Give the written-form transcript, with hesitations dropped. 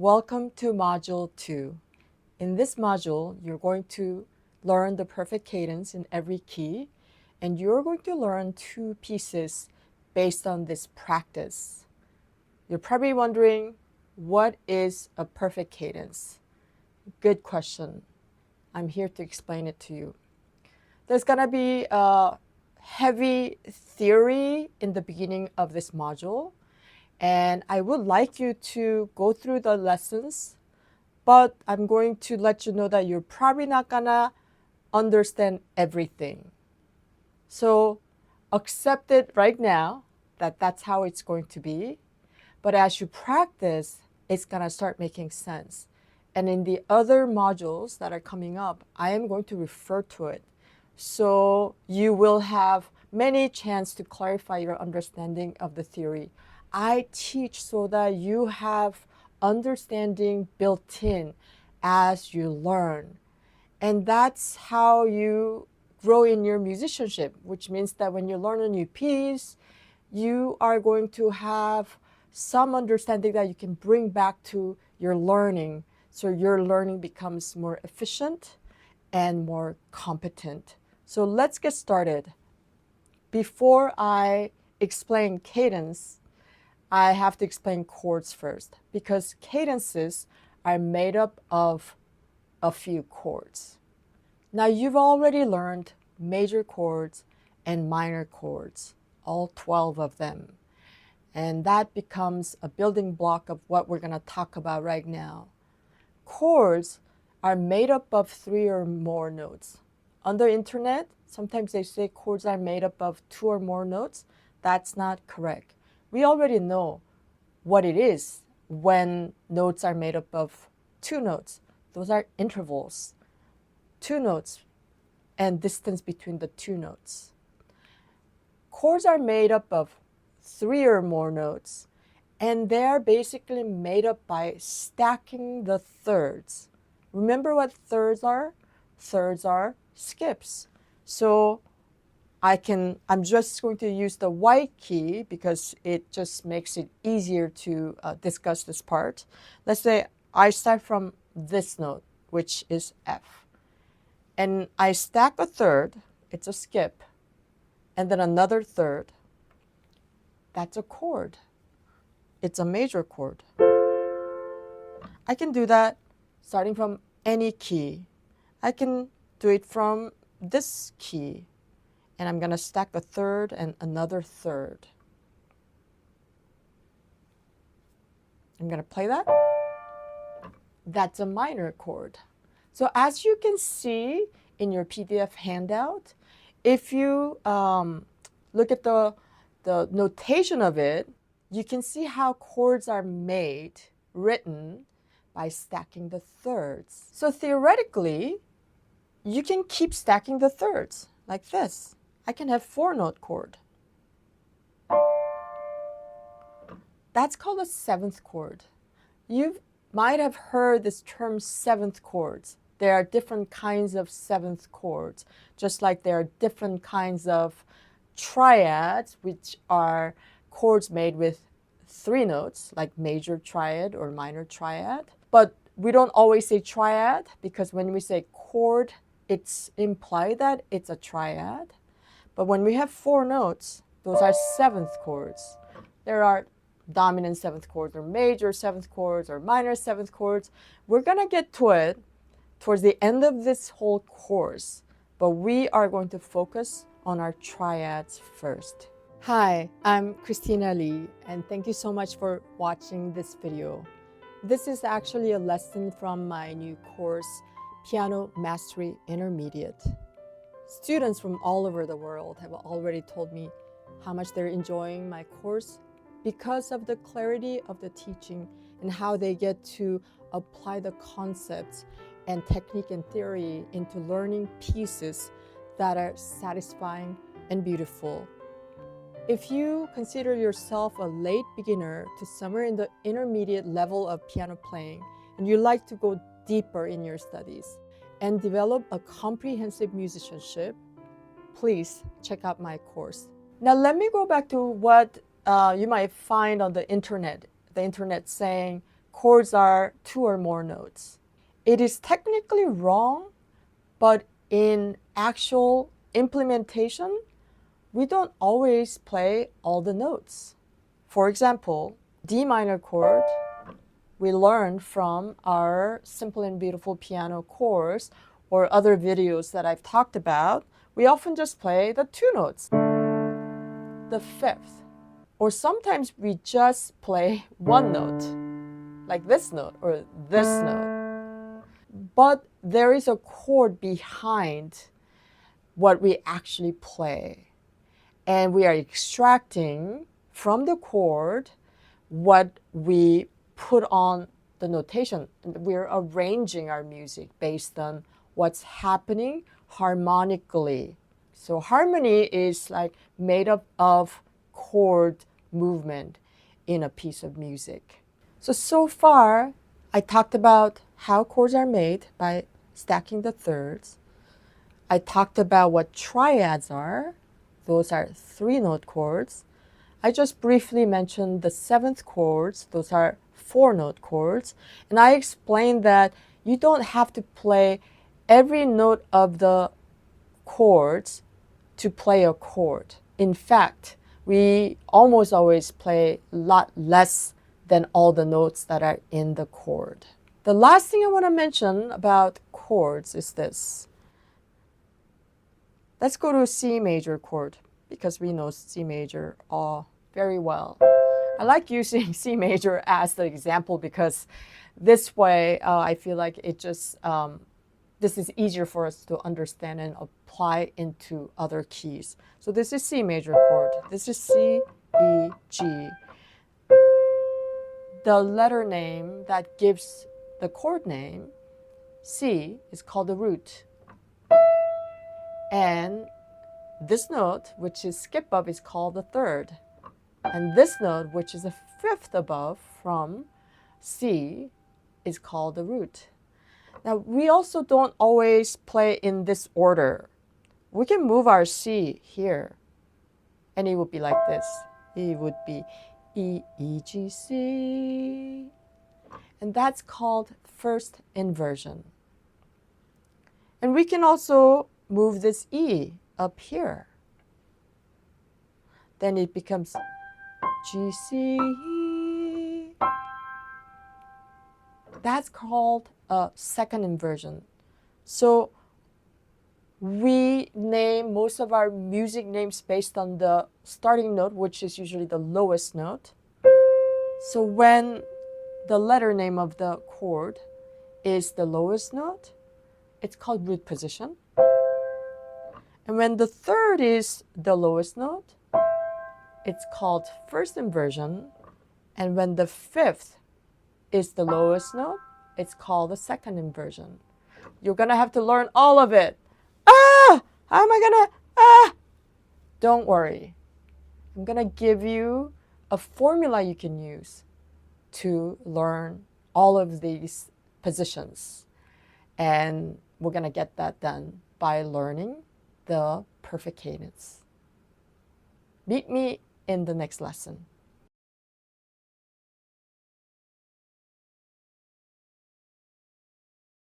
Welcome to Module 2. In this module, you're going to learn the perfect cadence in every key, and you're going to learn two pieces based on this practice. You're probably wondering, what is a perfect cadence? Good question. I'm here to explain it to you. There's going to be a heavy theory in the beginning of this module, and I would like you to go through the lessons, but I'm going to let you know that you're probably not gonna understand everything. So accept it right now that that's how it's going to be. But as you practice, it's gonna start making sense. And in the other modules that are coming up, I am going to refer to it. So you will have many chances to clarify your understanding of the theory. I teach so that you have understanding built in as you learn. And that's how you grow in your musicianship, which means that when you learn a new piece, you are going to have some understanding that you can bring back to your learning. So your learning becomes more efficient and more competent. So let's get started. Before I explain cadence, I have to explain chords first, because cadences are made up of a few chords. Now you've already learned major chords and minor chords, all 12 of them. And that becomes a building block of what we're going to talk about right now. Chords are made up of 3 or more notes. On the internet, sometimes they say chords are made up of 2 or more notes. That's not correct. We already know what it is when notes are made up of 2 notes. Those are intervals, 2 notes, and distance between the 2 notes. Chords are made up of 3 or more notes, and they're basically made up by stacking the thirds. Remember what thirds are? Thirds are skips. So I'm just going to use the white key because it just makes it easier to discuss this part. Let's say I start from this note, which is F. And I stack a third, it's a skip, and then another third, that's a chord. It's a major chord. I can do that starting from any key. I can do it from this key. And I'm going to stack a third and another third. I'm going to play that. That's a minor chord. So as you can see in your PDF handout, if you look at the notation of it, you can see how chords are made, written by stacking the thirds. So theoretically, you can keep stacking the thirds like this. I can have 4-note chord. That's called a 7th chord. You might have heard this term 7th chords. There are different kinds of 7th chords, just like there are different kinds of triads, which are chords made with 3 notes, like major triad or minor triad. But we don't always say triad, because when we say chord, it's implied that it's a triad. But when we have 4 notes, those are 7th chords. There are dominant 7th chords, or major 7th chords, or minor 7th chords. We're going to get to it towards the end of this whole course, but we are going to focus on our triads first. Hi, I'm Kristina Lee, and thank you so much for watching this video. This is actually a lesson from my new course, Piano Mastery Intermediate. Students from all over the world have already told me how much they're enjoying my course because of the clarity of the teaching and how they get to apply the concepts and technique and theory into learning pieces that are satisfying and beautiful. If you consider yourself a late beginner to somewhere in the intermediate level of piano playing, and you like to go deeper in your studies and develop a comprehensive musicianship, please check out my course. Now let me go back to what you might find on the internet saying chords are 2 or more notes. It is technically wrong, but in actual implementation, we don't always play all the notes. For example, D minor chord, we learned from our Simple and Beautiful Piano course or other videos that I've talked about. We often just play the 2 notes, the 5th, or sometimes we just play 1 note, like this note or this note. But there is a chord behind what we actually play. And we are extracting from the chord what we put on the notation. We're arranging our music based on what's happening harmonically. So harmony is like made up of chord movement in a piece of music. So far, I talked about how chords are made by stacking the thirds. I talked about what triads are. Those are 3-note chords. I just briefly mentioned the 7th chords. Those are 4-note chords. And I explained that you don't have to play every note of the chords to play a chord. In fact, we almost always play a lot less than all the notes that are in the chord. The last thing I want to mention about chords is this. Let's go to C major chord because we know C major very well. I like using C major as the example because this way I feel like it just, this is easier for us to understand and apply into other keys. So this is C major chord. This is C, E, G. The letter name that gives the chord name, C, is called the root. And this note, which is skip up, is called the third. And this note, which is the 5th above from C, is called the root. Now, we also don't always play in this order. We can move our C here, and it would be like this. It would be E, E, G, C. And that's called first inversion. And we can also move this E up here. Then it becomes G, C, E. That's called a second inversion. So we name most of our music names based on the starting note, which is usually the lowest note. So when the letter name of the chord is the lowest note, it's called root position. And when the third is the lowest note, it's called first inversion. And when the 5th is the lowest note, it's called the second inversion. You're going to have to learn all of it. How am I going to? Don't worry. I'm going to give you a formula you can use to learn all of these positions. And we're going to get that done by learning the perfect cadence. Meet me in the next lesson.